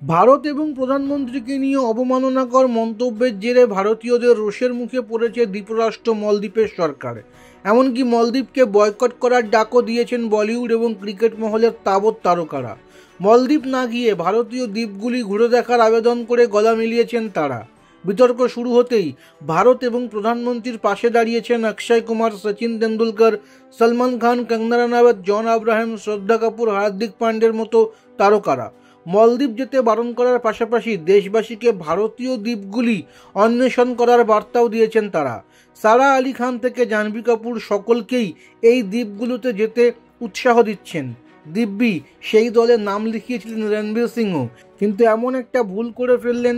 ভারত এবং প্রধানমন্ত্রীকে নিয়ে অবমাননাকর মন্তব্যের জেরে ভারতীয়দের রোষের মুখে পড়েছে দ্বীপরাষ্ট্র মলদ্বীপের সরকার। এমনকি মলদ্বীপকে বয়কট করার ডাকও দিয়েছেন বলিউড এবং ক্রিকেট মহলের তাবৎ তারকারা। মলদ্বীপ না গিয়ে ভারতীয় দ্বীপগুলি ঘুরে দেখার আবেদন করে গলা মিলিয়েছেন তারা। বিতর্ক শুরু হতেই ভারত এবং প্রধানমন্ত্রীর পাশে দাঁড়িয়েছেন অক্ষয় কুমার, সচিন তেন্ডুলকর, সলমান খান, কঙ্গনা রানাওয়াত, জন আব্রাহাম, শ্রদ্ধা কাপুর, হার্দিক পান্ডের মতো তারকারা। মলদ্বীপ যেতে বারণ করার পাশাপাশি দেশবাসীকে ভারতীয় দ্বীপগুলি অন্বেষণ করার বার্তাও দিয়েছেন তারা। সারা আলী খান থেকে জাহ্নবী কাপুর সকলকেই এই দ্বীপগুলোতে যেতে উৎসাহ দিচ্ছেন। দিব্যি সেই দলে নাম লিখিয়েছিলেন রণবীর সিংও, কিন্তু এমন একটা ভুল করে ফেললেন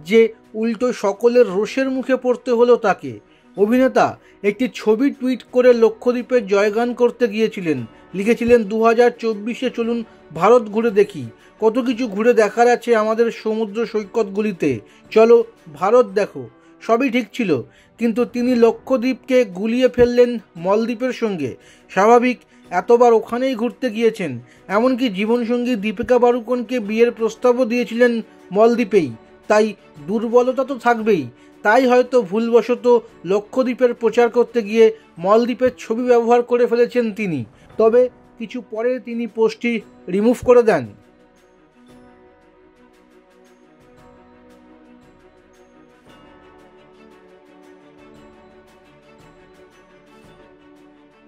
যে উল্টো সকলের রোষের মুখে পড়তে হলো তাকে। অভিনেতা একটি ছবি টুইট করে লক্ষদ্বীপের জয়গান করতে গিয়েছিলেন, লিখেছিলেন 2024-এ চলুন ভারত ঘুরে দেখি, কত কিছু ঘুরে দেখার আছে আমাদের সমুদ্র সৈকতগুলিতে, চলো ভারত দেখো। সবই ঠিক ছিল, কিন্তু তিনি লক্ষদ্বীপকে গুলিয়ে ফেললেন মলদ্বীপের সঙ্গে। স্বাভাবিক, এতবার ওখানেই ঘুরতে গিয়েছেন, এমনকি জীবনসঙ্গী দীপিকা পাড়ুকোনকে বিয়ের প্রস্তাবও দিয়েছিলেন মলদ্বীপেই, তাই দুর্বলতা তো থাকবেই। তাই হয়তো ভুলবশত লক্ষদ্বীপের প্রচার করতে গিয়ে মলদ্বীপের ছবি ব্যবহার করে ফেলেছেন তিনি। তবে কিছু পরে তিনি পোস্টটি রিমুভ করে দেন।